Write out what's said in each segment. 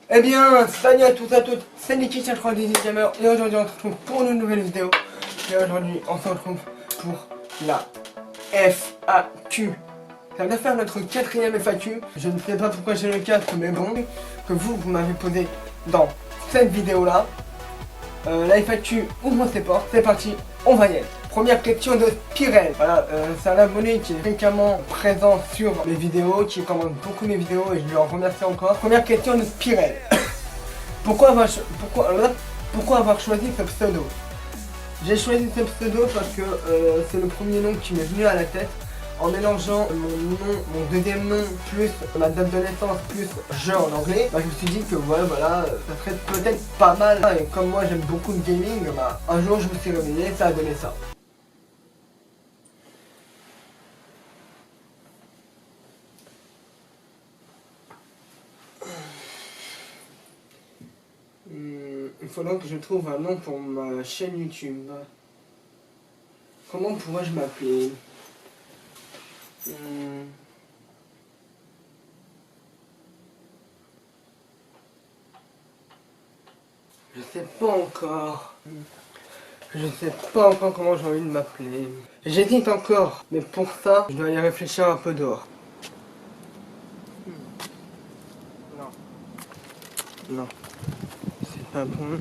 Eh bien, salut à tous et à toutes, c'est Niki 98 Gamer et aujourd'hui on se retrouve pour une nouvelle vidéo. Et aujourd'hui on se retrouve pour la FAQ. Ça va faire notre quatrième FAQ. Je ne sais pas pourquoi j'ai le 4, mais bon, que vous m'avez posé dans cette vidéo là. La FAQ ouvre ses portes, c'est parti, on va y aller. Première question de Spirel. Voilà, c'est un abonné qui est fréquemment présent sur mes vidéos, qui commande beaucoup mes vidéos et je lui en remercie encore. Première question de Spirel. Pourquoi avoir choisi ce pseudo? J'ai choisi ce pseudo parce que c'est le premier nom qui m'est venu à la tête. En mélangeant mon deuxième nom plus ma date de naissance plus jeu en anglais, bah, je me suis dit que voilà, ça serait peut-être pas mal. Et comme moi j'aime beaucoup le gaming, bah, un jour je me suis réveillé, ça a donné ça. Il faudra que je trouve un nom pour ma chaîne YouTube. Comment pourrais-je m'appeler? Je sais pas encore. Je sais pas encore comment j'ai envie de m'appeler. J'hésite encore, mais pour ça, je dois y réfléchir un peu dehors. Non. Non. C'est pas bon.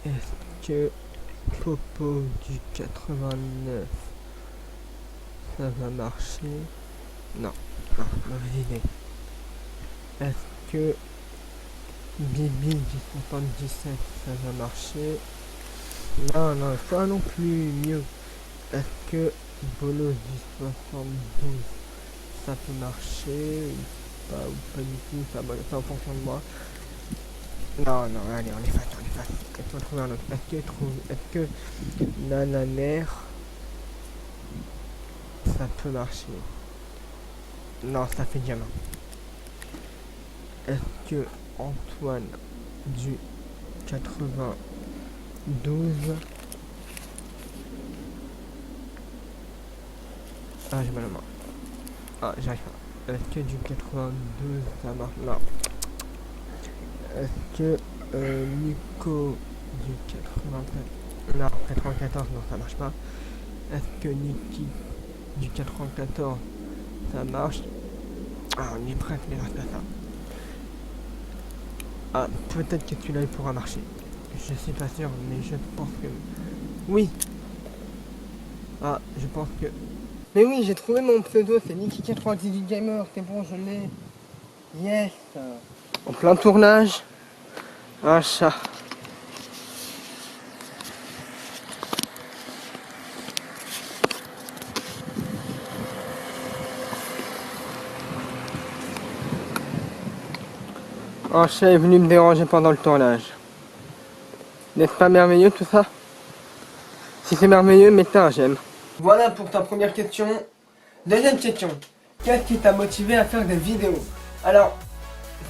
Est-ce que Popo du 89 ça va marcher? Non, non, mauvaise idée. Est-ce que Bibi du 77 ça va marcher? Non, non, pas non plus mieux. Est-ce que Bolo du 72 ça peut marcher ou pas du tout, ça en fonction de moi. Non, non, allez, on efface. Est-ce qu'on trouve un autre? Est-ce que Nananer, ça peut marcher? Non, ça fait diamant. Est-ce que Antoine du 92, j'ai mal au main. J'arrive pas. Est-ce que du 92 ça marche? Non. Est-ce que Nico du 94... Non, 94, non, ça marche pas. Est-ce que Niki du 94, ça marche? On est presque, mais reste à ça. Peut-être que celui-là il pourra marcher. Je suis pas sûr, mais je pense que... Oui. Je pense que... Mais oui, j'ai trouvé mon pseudo, c'est Niki98 Gamer, c'est bon, je l'ai. Yes. En plein tournage. Un chat. Un chat est venu me déranger pendant le tournage. N'est-ce pas merveilleux tout ça? Si c'est merveilleux, mettez un j'aime. Voilà pour ta première question. Deuxième question. Qu'est-ce qui t'a motivé à faire des vidéos? Alors,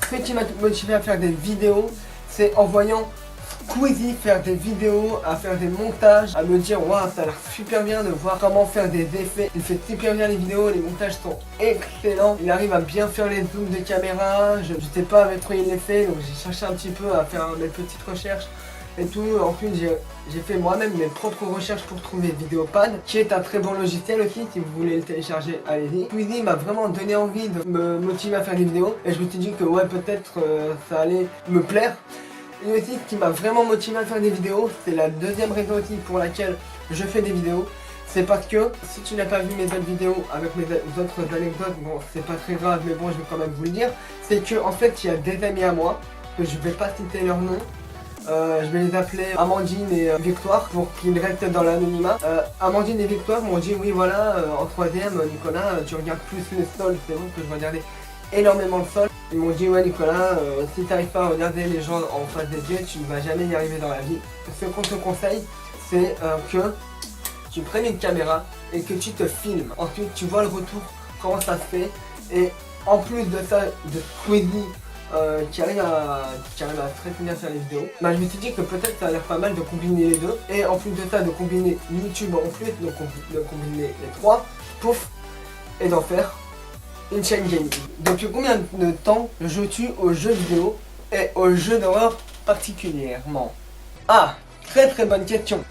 ce qui m'a motivé à faire des vidéos, c'est en voyant Squeezie faire des vidéos, à faire des montages, à me dire waouh, ça a l'air super bien de voir comment faire des effets. Il fait super bien les vidéos, les montages sont excellents. Il arrive à bien faire les zooms de caméra. Je sais pas avec quoi il les fait, donc j'ai cherché un petit peu à faire mes petites recherches et tout. En plus j'ai fait moi-même mes propres recherches pour trouver Vidéopad, qui est un très bon logiciel aussi. Si vous voulez le télécharger, allez-y. Squeezie m'a vraiment donné envie de me motiver à faire des vidéos, et je me suis dit que ouais, peut-être ça allait me plaire. Et aussi, ce qui m'a vraiment motivé à faire des vidéos, c'est la deuxième raison aussi pour laquelle je fais des vidéos. C'est parce que, si tu n'as pas vu mes autres vidéos avec mes autres anecdotes, bon, c'est pas très grave, mais bon, je vais quand même vous le dire. C'est que, en fait, il y a des amis à moi, que je vais pas citer leur nom. Je vais les appeler Amandine et Victoire pour qu'ils restent dans l'anonymat. Amandine et Victoire m'ont dit oui voilà, en troisième, Nicolas, tu regardes plus le sol. C'est vrai que je regardais énormément le sol. Ils m'ont dit ouais Nicolas, si tu n'arrives pas à regarder les gens en face des yeux, tu ne vas jamais y arriver dans la vie. Ce qu'on te conseille, c'est que tu prennes une caméra et que tu te filmes. Ensuite tu vois le retour, comment ça se fait. Et en plus de ça, de Squeezie qui arrive à très bien faire les vidéos, bah, je me suis dit que peut-être ça a l'air pas mal de combiner les deux. Et en plus de ça, de combiner YouTube en plus, donc de combiner les trois, pouf, et d'en faire une chaîne gaming. Depuis combien de temps joues-tu aux jeux vidéo et aux jeux d'horreur particulièrement? Ah, très très bonne question.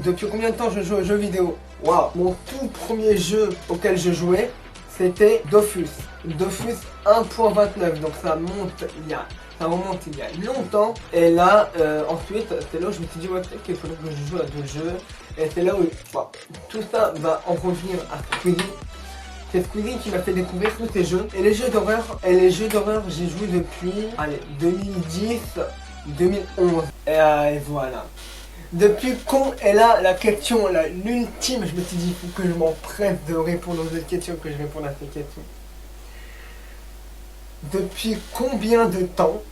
Depuis combien de temps je joue aux jeux vidéo? Waouh, mon tout premier jeu auquel je jouais, c'était Dofus. Dofus 1.29, donc ça remonte il y a longtemps. Et là, ensuite, c'est là où je me suis dit, ouais, peut-être qu'il faudrait que je joue à d'autres jeux. Et c'est là où tout ça va en revenir à Squeezie. C'est Squeezie qui m'a fait découvrir tous ces jeux. Et les jeux d'horreur, j'ai joué depuis, allez, 2010, 2011. Et voilà. Depuis quand est là la question, l'ultime, je me suis dit, il faut que je m'empresse de répondre aux autres questions, que je réponde à ces questions. Depuis combien de temps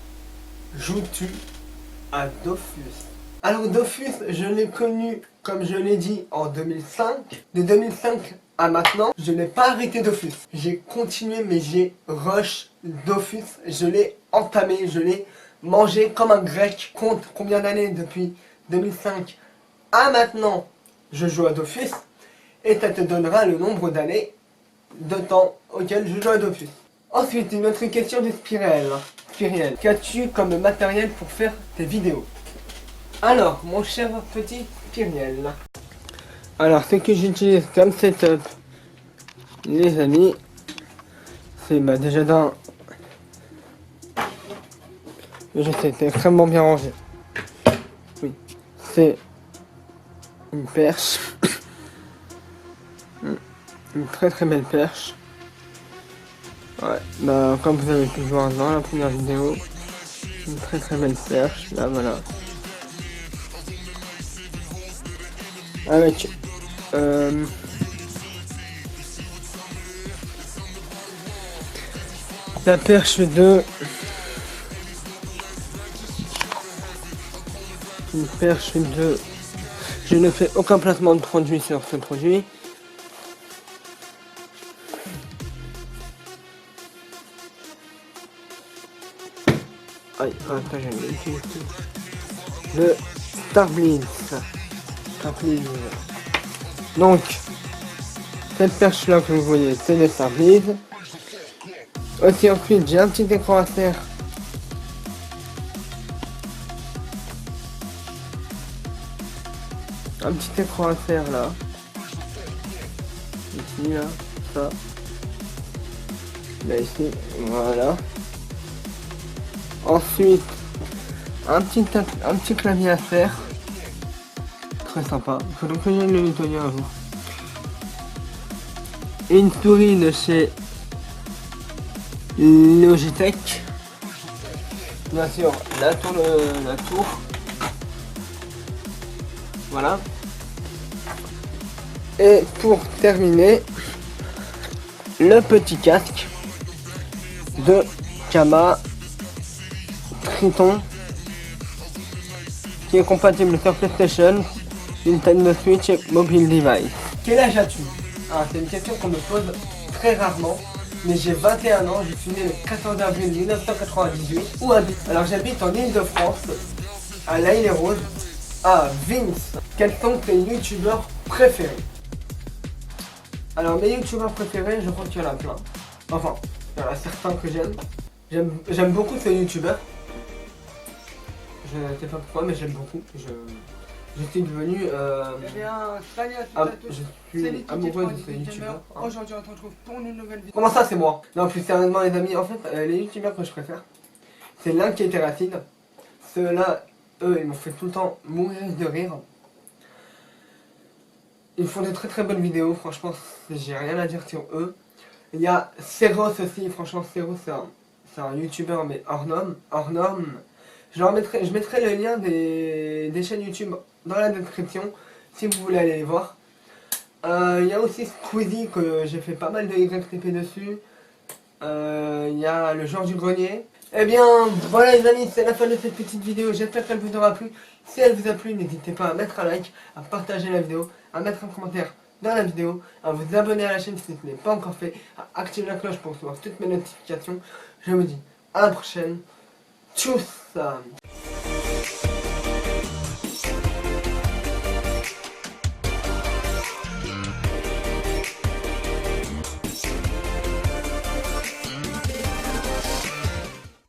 joues-tu à Dofus? Alors Dofus, je l'ai connu, comme je l'ai dit, en 2005. De 2005 à maintenant, je n'ai pas arrêté Dofus. J'ai continué, mais j'ai rush Dofus. Je l'ai entamé, je l'ai mangé comme un grec. Compte combien d'années depuis 2005 à maintenant je joue à Dofus. Et ça te donnera le nombre d'années de temps auquel je joue à Dofus. Ensuite, une autre question de Spirel. Qu'as-tu comme matériel pour faire tes vidéos? Alors, mon cher petit Spirel. Alors, ce que j'utilise comme setup, les amis, c'est déjà d'un... Je sais, c'est extrêmement bien rangé. Oui, c'est une perche. Une très très belle perche. Ouais, bah comme vous avez pu le voir dans la première vidéo, une très très belle perche, là voilà. Avec la perche de... Une perche de... Je ne fais aucun placement de produit sur ce produit. Aïe, attends, j'ai mis le Starbleed. Donc, cette perche là que vous voyez, c'est le Starbleed. Aussi ensuite, j'ai un petit écran à serre. Un petit écran à serre là. Ici, là, ça. Là, ici, voilà. Ensuite, un petit clavier à faire. Très sympa. Il faudrait que j'aille le nettoyer un jour. Et une souris de chez Logitech. Bien sûr, la tour. Voilà. Et pour terminer, le petit casque de Kama Triton qui est compatible sur PlayStation, Nintendo Switch et mobile device. Quel âge as-tu? Ah, c'est une question qu'on me pose très rarement. Mais j'ai 21 ans, je suis né le 14 avril 1998. Où habite? Alors j'habite en Ile-de-France, à l'Aïle-et-Rose. Ah, Vince, quels sont tes youtubeurs préférés? Alors mes youtubeurs préférés, je crois qu'il y en a plein. Enfin, il y en a certains que j'aime. J'aime beaucoup ce youtubeur. Je ne sais pas pourquoi, mais j'aime beaucoup. Je suis devenu. Je suis amoureux de ce youtubeur. Aujourd'hui, on se retrouve pour une nouvelle vidéo. Comment ça, c'est moi? Non, plus sérieusement, les amis, en fait, les youtubeurs que je préfère, c'est l'un qui était racine. Ceux-là, eux, ils m'ont fait tout le temps mourir de rire. Ils font de très très bonnes vidéos, franchement, j'ai rien à dire sur eux. Il y a Seros aussi, franchement, Seros, c'est un youtubeur, mais hors norme. Je mettrai le lien des chaînes YouTube dans la description si vous voulez aller les voir. Il y a aussi Squeezie que j'ai fait pas mal de YTP dessus. Il y a le genre du grenier. Eh bien voilà les amis, c'est la fin de cette petite vidéo, j'espère qu'elle vous aura plu. Si elle vous a plu, n'hésitez pas à mettre un like, à partager la vidéo, à mettre un commentaire dans la vidéo, à vous abonner à la chaîne si ce n'est pas encore fait, à activer la cloche pour recevoir toutes mes notifications. Je vous dis à la prochaine. Tchuss.